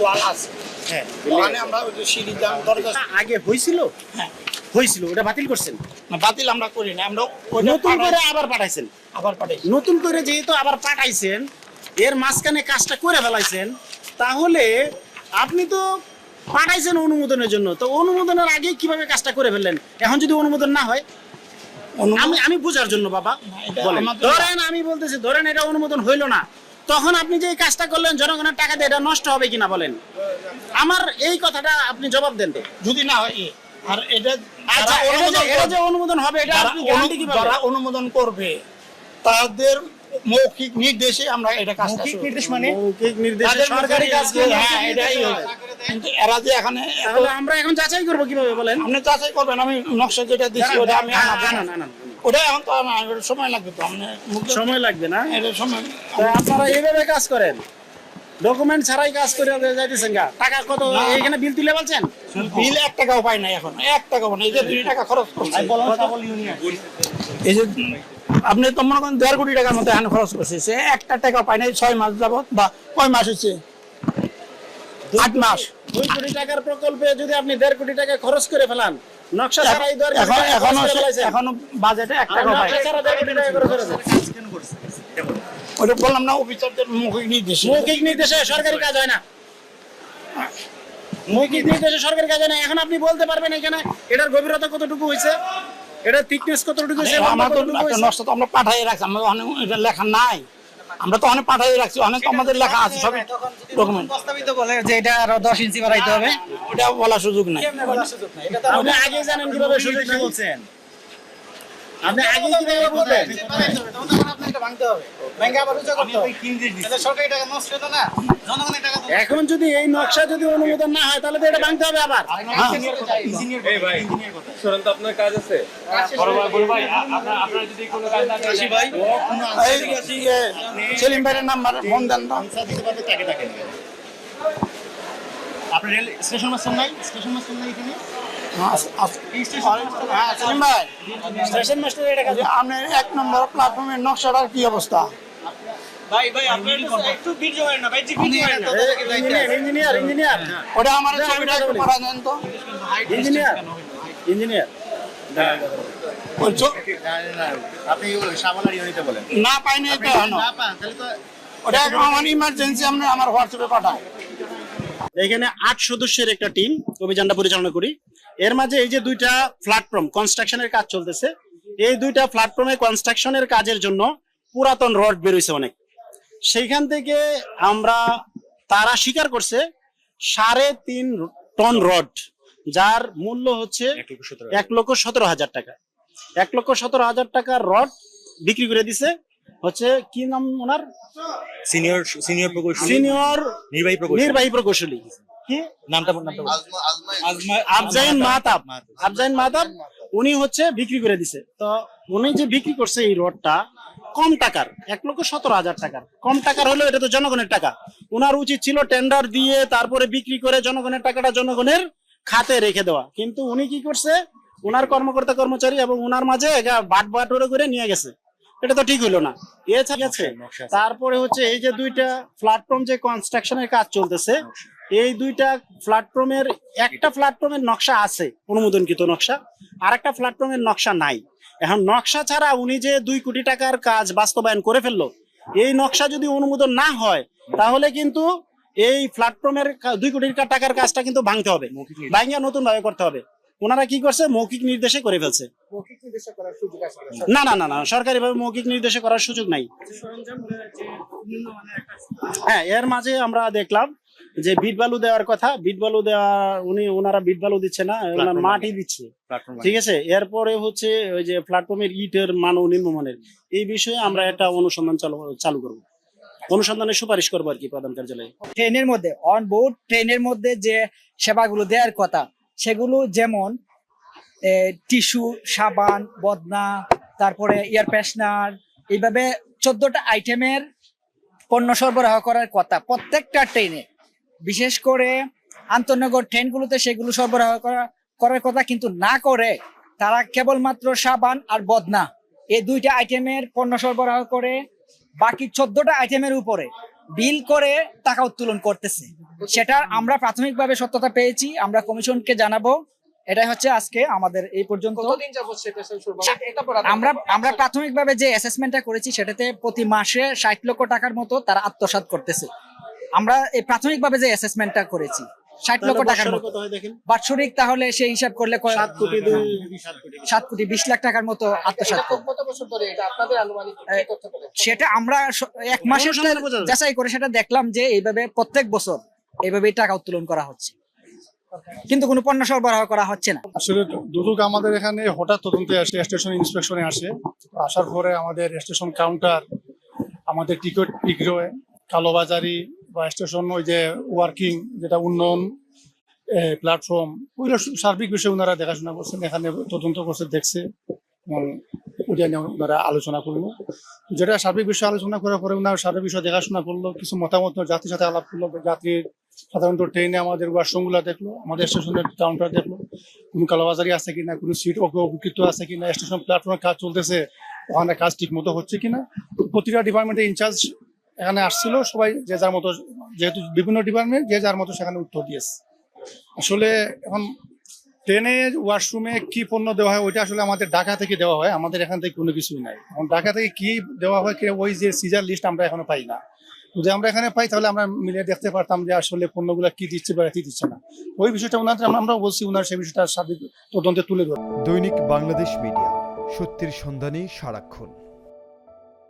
ওয়াল আছে। হ্যাঁ, ওখানে আমরা ওই যে সিঁড়ি দরজা আগে হয়েছিল, হ্যাঁ হয়েছিল, ওটা বাতিল করছেন, না, বাতিল আমরা করি না, আমরা নতুন করে আবার পাঠাইছেন। আবার পাঠাই। নতুন করে যেহেতু আবার পাঠাইছেন, এর মাঝখানে কাজটা করে ফেলাইছেন, তাহলে আপনি তো পাঠাইছেন অনুমোদনের জন্য, তো অনুমোদনের আগে কিভাবে কাজটা করে ফেললেন? এখন যদি অনুমোদন না হয়, আমি আমি বোঝার জন্য বাবা এটা বলেন, আমাদের- ধরেন আমি বলতেছি, ধরেন এটা অনুমোদন হইলো না, তখন আপনি যে এই কাজটা করলেন জনগণের টাকা দিয়ে, এটা নষ্ট হবে কিনা বলেন? আমার এই কথাটা আপনি জবাব দেন তো। যদি না হয় আর এটা আচ্ছা, যারা এটা যে অনুমোদন হবে, এটা আপনি গ্যারান্টি কিভাবে? যারা অনুমোদন করবে তাদের মৌখিক নির্দেশে আমরা এটা কাজটা মৌখিক শুরু নির্দেশ করব। মানে মৌখিক নির্দেশ, তাদের সরকারি কাজ কি? হ্যাঁ, এটাই হবে। কিন্তু এরা যে এখানে তাহলে আমরা এখন যাচাই করবো কিভাবে বলেন? আপনি যাচাই করবেন, আমি নকশা যেটা দিচ্ছি ওটা আমি আনাবো। না, না, না, ওটা এখন তো আমার সময় লাগবে তো, আপনি সময় লাগবে না। এটা সময় তো আপনারা এইভাবে কাজ করেন, ডকুমেন্ট ছাড়াই কাজ করে যাইতেছেন গা। টাকা কত এখানে বিল তুলে বলছেন? বিল 1 টাকাও পাই না এখন, 1 টাকাও না। এই যে 2 টাকা খরচ করছে, এই যে আপনি তো মনে করেন 1.5 কোটি টাকার মতো এখন খরচ করছে, সে 1 টাকাও পাই না। 6 মাস যাবত বা কয় মাস হচ্ছে, 8 মাস। 2 কোটি টাকার প্রকল্পে যদি আপনি 1.5 কোটি টাকা খরচ করে ফেলান, নকশা ছাড়াই 2 কোটি এখন টাকা খরচ করে ফেলাইছেন। এখনো বাজেটে 1 আর টাকাও পাই নকশা ছাড়া 1.5 কোটি টাকা করে ফেলেছেন। ওটা বললাম না, অফিসারদের মৌখিক নির্দেশ। মৌখিক নির্দেশে সরকারি কাজ হয় না, মৌখিক নির্দেশে সরকারি কাজ হয় না। এখন আপনি বলতে পারবেন এখানে এটার গভীরতা কতটুকু হয়েছে, এটার থিকনেস কতটুকু হয়েছে, আমার তো কতটুকু হয়েছে? নষ্ট তো আমরা পাঠাই রাখছি, আমরা অনেক এটা লেখা নাই, আমরা তো অনেক পাঠাই রাখছি, অনেক তো আমাদের লেখা আছে সব ডকুমেন্ট। প্রস্তাবিত বলে যে এটা আরো 10 ইঞ্চি বাড়াইতে হবে, ওটা বলার সুযোগ নাই। আপনি আগে জানেন কিভাবে সুযোগ নাই বলছেন? আপনি আগে কিভাবে বলবেন? এখন যদি এই নকশা যদি অনুমোদন না হয়, তাহলে তো এটা ভাঙতে হবে আবার। এই ভাই শুনুন তো, আপনার কাজ আছে? এই সেলিম ভাইয়ের নাম্বার ফোন দেন তো। আপনার রেল স্টেশন মাস্টার নাই? স্টেশন মাস্টার নাই এখানে? হ্যাঁ, সেলিম ভাই, স্টেশন মাস্টার এটা কাজ। আপনার 1 নম্বর প্ল্যাটফর্মের নকশাটার কি অবস্থা? ইঞ্জিনিয়ার ইঞ্জিনিয়ার ওটা আমার ছবিটা একটু পাঠা দেন তো। ইঞ্জিনিয়ার ইঞ্জিনিয়ার ওই আপনি সাবানার ইউনিটে বলেন। না পাইনি তো এখনো। ওটা এখন আমার ইমার্জেন্সি, আমরা আমার হোয়াটসঅ্যাপে পাঠাই। এখানে 8 সদস্যের একটা টিম অভিযানটা পরিচালনা করি। এর মাঝে এই যে 2টা প্ল্যাটফর্ম কনস্ট্রাকশনের কাজ চলতেছে, এই 2টা প্ল্যাটফর্মে কনস্ট্রাকশনের কাজের জন্য পুরাতন রড বেরোইছে অনেক। সেইখান থেকে আমরা, তারা স্বীকার করছে 3.5 টন রড, যার মূল্য হচ্ছে 1,17,000 টাকা। 1,17,000 টাকার রড বিক্রি করে দিছে হচ্ছে, কি নাম ওনার? সিনিয়র প্রকৌশলী, সিনিয়র নির্বাহী প্রকৌশলী। নির্বাহী প্রকৌশলী কি নামটা আফজাইন মাহতাব। আফজাইন মাহতাব উনি হচ্ছে বিক্রি করে দিছে। তো উনি যে বিক্রি করছে এই রডটা কম টাকার, 1,17,000 টাকার, কম টাকার হলেও এটা তো জনগণের টাকা। উনার উচিত ছিল টেন্ডার দিয়ে তারপরে বিক্রি করে জনগণের টাকাটা জনগণের খাতে রেখে দেওয়া। কিন্তু উনি কি করছে, উনার কর্মকর্তা কর্মচারী এবং উনার মাঝে বাট বাটুরে করে নিয়ে গেছে। এটা তো ঠিক হইলো না। এছাড়া তারপরে হচ্ছে এই যে 2টা প্ল্যাটফর্ম যে কনস্ট্রাকশনের কাজ চলতেছে, এই 2টা প্ল্যাটফর্মের একটা প্ল্যাটফর্মের নকশা আছে, অনুমোদনকৃত নকশা, আর একটা প্ল্যাটফর্মের নকশা নাই। এখন নকশা ছাড়া উনি যে 2 কোটি টাকার কাজ বাস্তবায়ন করে ফেললো, এই নকশা যদি অনুমোদন না হয়, তাহলে কিন্তু এই প্ল্যাটফর্মের 2 কোটি টাকার কাজটা কিন্তু ভাঙতে হবে, ভাঙিয়া নতুন ভাবে করতে হবে। ওনারা কি করছে, মৌখিক নির্দেশে করে ফেলছে। না না না না, সরকারি ভাবে মৌখিক নির্দেশে করার সুযোগ নাই। হ্যাঁ, এর মাঝে আমরা দেখলাম যে বিট বালু দেওয়ার কথা, বিট বালু দেওয়া, ওনারা বিট বালু দিচ্ছে না, ওনার মাটি দিচ্ছে, ঠিক আছে। এরপরে হচ্ছে ওই যে প্ল্যাটফর্মের ইটের মান নিম্নমানের, এই বিষয়ে আমরা একটা অনুসন্ধান চালু করব, অনুসন্ধানের সুপারিশ করবো আর কি প্রধান কার্যালয়ে। ট্রেনের মধ্যে অন বোর্ড ট্রেনের মধ্যে যে সেবাগুলো দেওয়ার কথা, সেগুলো যেমন টিস্যু, সাবান, বদনা, তারপরে এয়ার ফ্রেশনার, এইভাবে 14টা আইটেমের পণ্য সরবরাহ করার কথা প্রত্যেকটা ট্রেনে। বিশেষ করে আন্তনগর ট্রেনগুলোতে সেগুলো সরবরাহ করার কথা, কিন্তু না করে তারা কেবলমাত্র সাবান আর বদনা এই 2টা আইটেমের পণ্য সরবরাহ করে বাকি 14টা আইটেমের উপরে বিল করে টাকা উত্তোলন করতেছে। সেটা আমরা প্রাথমিকভাবে সত্যতা পেয়েছি, আমরা কমিশনকে জানাবো। এটাই হচ্ছে আজকে আমাদের এই পর্যন্ত। আমরা প্রাথমিকভাবে যে অ্যাসেসমেন্টটা করেছি সেটাতে প্রতি মাসে 60 লক্ষ টাকার মতো তারা আত্মসাৎ করতেছে। আমরা এই প্রাথমিকভাবে যে অ্যাসেসমেন্টটা করেছি 60 লক্ষ টাকার মতো বাৎসরিক, তাহলে সেই হিসাব করলে 7 কোটি 20 লাখ টাকার মতো আত্মসাৎ করে। সেটা আমরা এক মাসের যাচাই করে সেটা দেখলাম যে এইভাবে প্রত্যেক বছর এইভাবে টাকা উত্তোলন করা হচ্ছে, কিন্তু কোনো পণ্য সরবরাহ করা হচ্ছে না। আসলে দুদক আমাদের এখানে হঠাৎ তদন্তে আসে, স্টেশন ইন্সপেকশনে আসে। আসার পরে আমাদের স্টেশন কাউন্টার, আমাদের টিকিট বিক্রয়, কালোবাজারি বা স্টেশন ওই যে ওয়ার্কিং যেটা উন্নয়ন প্ল্যাটফর্ম, ওইগুলো সার্বিক বিষয়ে ওনারা দেখাশোনা করছেন, এখানে তদন্ত করছে, দেখছে এবং ওইটা নিয়ে ওনারা আলোচনা করলো। যেটা সার্বিক বিষয়ে আলোচনা করার পরে ওনারা সার্বিক বিষয় দেখাশোনা করলো, কিছু মতামত যাত্রীর সাথে আলাপ করলো। যাত্রীর সাধারণত ট্রেনে আমাদের ওয়াশরুমগুলো দেখলো, আমাদের স্টেশনের কাউন্টার দেখলো, কোনো কালোবাজারি আছে কিনা, কোনো সিট অপকৃত আছে কিনা, স্টেশন প্ল্যাটফর্মে কাজ চলতেছে, ওখানে কাজ ঠিক মতো হচ্ছে কিনা। প্রতিটা ডিপার্টমেন্টের ইনচার্জ এখানে আসছিল, সবাই যে যার মতো, যেহেতু বিভিন্ন ডিপার্টমেন্ট যে যার মতো সেখানে উত্তর দিয়েছে। আসলে এখন ট্রেনে ওয়াশরুমে কি পণ্য দেওয়া হয় ওইটা আসলে আমাদের ঢাকা থেকে দেওয়া হয়, আমাদের এখান থেকে কোনো কিছুই নাই। এখন ঢাকা থেকে কি দেওয়া হয়, ওই যে সিজার লিস্ট আমরা এখনো পাই না। যদি আমরা এখানে পাই তাহলে আমরা মিলে দেখতে পারতাম যে আসলে পণ্যগুলো কি দিচ্ছে বা কি দিচ্ছে না। ওই বিষয়টা ওনাদের আমরাও বলছি, ওনার সেই বিষয়টা সার্বিক তদন্তে তুলে ধরবো। দৈনিক বাংলাদেশ মিডিয়া, সত্যের সন্ধানে সারাক্ষণ।